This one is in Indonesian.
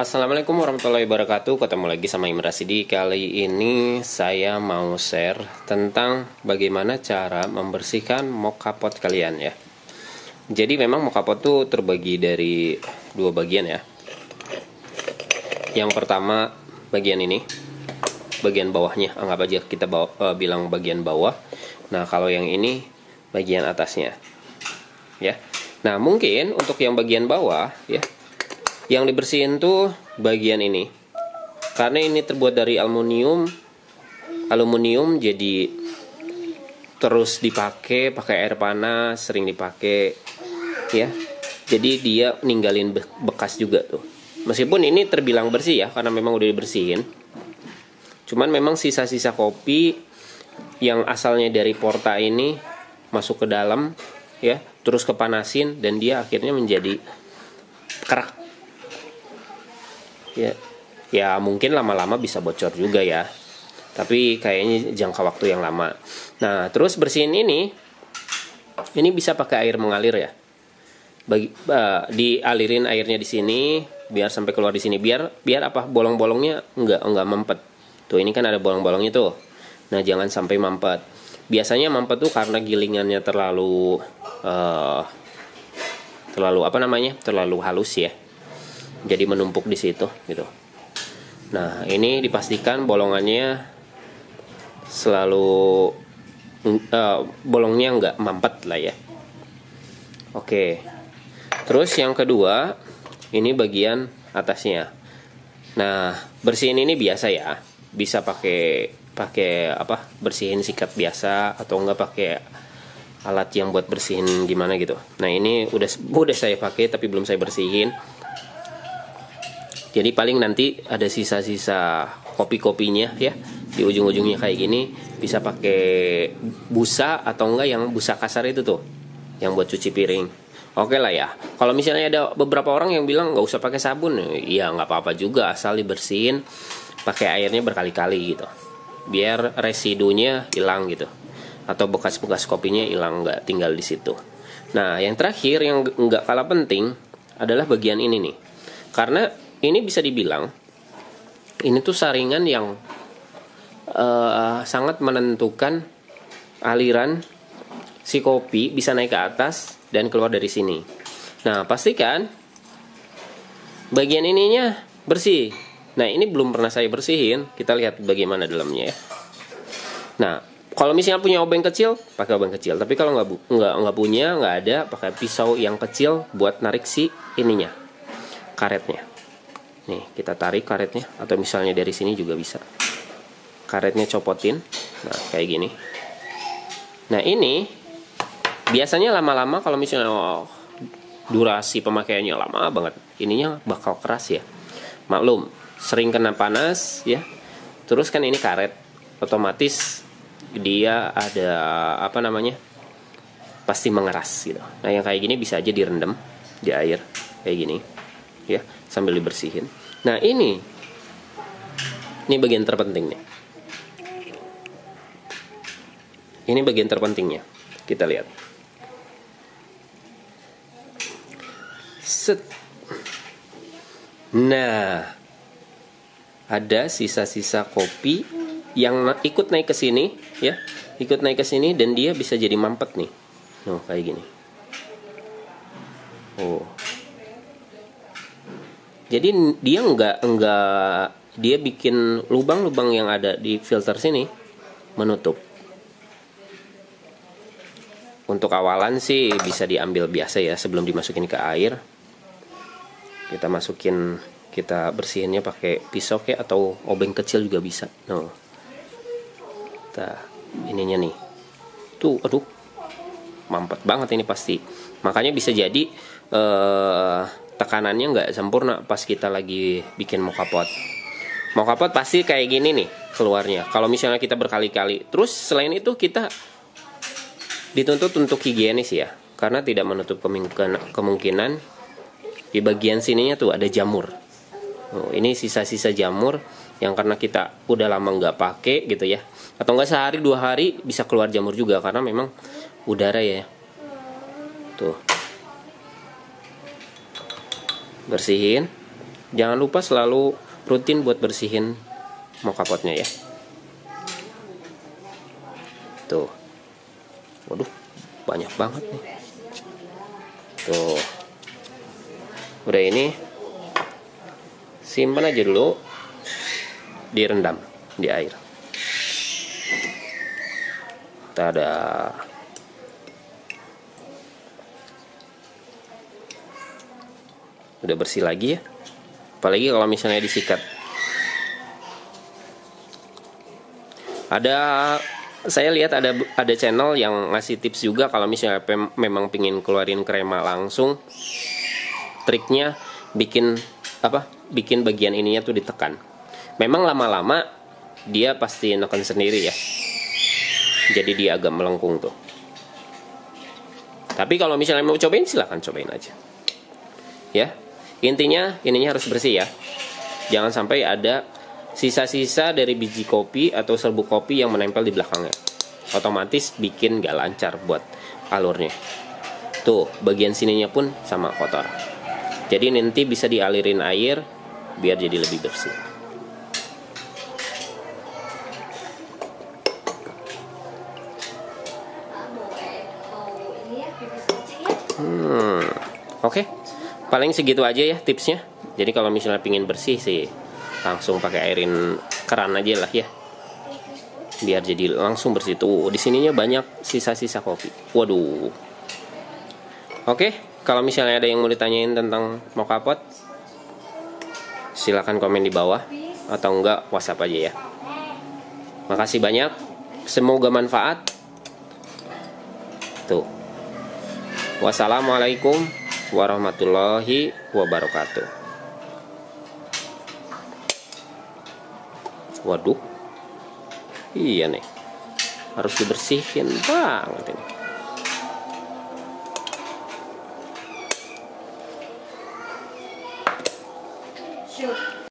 Assalamualaikum warahmatullahi wabarakatuh. Ketemu lagi sama Imra Sidi. Kali ini saya mau share tentang bagaimana cara membersihkan moka pot kalian ya. Jadi memang moka pot tuh terbagi dari dua bagian ya. Yang pertama bagian ini, bagian bawahnya, anggap aja kita bilang bagian bawah. Nah kalau yang ini bagian atasnya ya. Nah mungkin untuk yang bagian bawah ya, yang dibersihin tuh bagian ini, karena ini terbuat dari aluminium jadi terus dipakai air panas, sering dipakai ya. Jadi dia ninggalin bekas juga tuh. Meskipun ini terbilang bersih ya, karena memang udah dibersihin. Cuman memang sisa-sisa kopi yang asalnya dari porta ini masuk ke dalam ya, terus kepanasin dan dia akhirnya menjadi kerak. Ya mungkin lama-lama bisa bocor juga ya, tapi kayaknya jangka waktu yang lama. Nah terus bersihin ini bisa pakai air mengalir ya. Dialirin airnya di sini biar sampai keluar di sini, biar apa, bolong-bolongnya enggak mampet. Tuh ini kan ada bolong-bolongnya tuh. Nah jangan sampai mampet. Biasanya mampet tuh karena gilingannya terlalu terlalu halus ya. Jadi menumpuk di situ gitu. Nah ini dipastikan bolongannya selalu bolongnya nggak mampet lah ya. Oke. Terus yang kedua ini bagian atasnya. Nah bersihin ini biasa ya, bisa pakai bersihin sikat biasa atau enggak pakai alat yang buat bersihin gimana gitu. Nah ini udah saya pakai tapi belum saya bersihin. Jadi paling nanti ada sisa-sisa kopi-kopinya ya di ujung-ujungnya kayak gini, bisa pakai busa atau enggak yang busa kasar itu tuh, yang buat cuci piring. Oke lah ya. Kalau misalnya ada beberapa orang yang bilang nggak usah pakai sabun, ya nggak apa-apa juga asal dibersihin pakai airnya berkali-kali gitu, biar residunya hilang gitu, atau bekas-bekas kopinya hilang, nggak tinggal di situ. Nah yang terakhir yang nggak kalah penting adalah bagian ini nih, karena ini bisa dibilang ini tuh saringan yang sangat menentukan aliran si kopi bisa naik ke atas dan keluar dari sini. Nah pastikan bagian ininya bersih. Nah ini belum pernah saya bersihin, kita lihat bagaimana dalamnya ya. Nah kalau misalnya punya obeng kecil, pakai obeng kecil. Tapi kalau nggak punya, nggak ada, pakai pisau yang kecil buat narik si ininya, karetnya. Nih kita tarik karetnya, atau misalnya dari sini juga bisa. Karetnya copotin, nah kayak gini. Nah ini biasanya lama-lama kalau misalnya durasi pemakaiannya lama banget, ininya bakal keras ya. Maklum, sering kena panas ya. Terus kan ini karet, otomatis dia ada pasti mengeras gitu. Nah yang kayak gini bisa aja direndam di air kayak gini ya, sambil dibersihin. Nah ini bagian terpenting nih. Ini bagian terpentingnya, kita lihat. Set. Nah ada sisa-sisa kopi yang ikut naik ke sini ya, ikut naik ke sini dan dia bisa jadi mampet nih. Noh kayak gini. Oh. Jadi dia enggak dia bikin lubang-lubang yang ada di filter sini menutup. Untuk awalan sih bisa diambil biasa ya, sebelum dimasukin ke air. Kita bersihinnya pakai pisau kayak atau obeng kecil juga bisa. Nah. Ininya nih. Tuh, aduh. Mampet banget ini pasti. Makanya bisa jadi tekanannya nggak sempurna pas kita lagi bikin moka pot. Moka pot pasti kayak gini nih keluarnya. Kalau misalnya kita berkali-kali. Terus selain itu kita dituntut untuk higienis ya, karena tidak menutup kemungkinan di bagian sininya tuh ada jamur. Oh, ini sisa-sisa jamur yang karena kita udah lama nggak pakai gitu ya, atau nggak sehari 2 hari bisa keluar jamur juga karena memang udara ya. Tuh bersihin Jangan lupa selalu rutin buat bersihin moka potnya ya. Tuh. Waduh, banyak banget nih. Tuh. Udah, ini simpan aja dulu, direndam di air. Tada. Udah bersih lagi ya. Apalagi kalau misalnya disikat. Saya lihat ada channel yang ngasih tips juga kalau misalnya memang pingin keluarin krema langsung. Triknya bikin bagian ininya tuh ditekan. Memang lama-lama dia pasti neken sendiri ya. Jadi dia agak melengkung tuh. Tapi kalau misalnya mau cobain, silahkan cobain aja. Ya, intinya ininya harus bersih ya. Jangan sampai ada sisa-sisa dari biji kopi atau serbuk kopi yang menempel di belakangnya. Otomatis bikin gak lancar buat alurnya. Tuh, bagian sininya pun sama kotor. Jadi nanti bisa dialirin air biar jadi lebih bersih. Oke. Paling segitu aja ya tipsnya. Jadi kalau misalnya pingin bersih sih, langsung pakai airin keran aja lah ya. Biar jadi langsung bersih. Tuh, di sininya banyak sisa-sisa kopi. Waduh. Oke, kalau misalnya ada yang mau ditanyain tentang moka pot, silakan komen di bawah atau enggak WhatsApp aja ya. Makasih banyak. Semoga manfaat. Tuh. Wassalamualaikum warahmatullahi wabarakatuh. Waduh. Iya nih. Harus dibersihin banget ini. Shoot.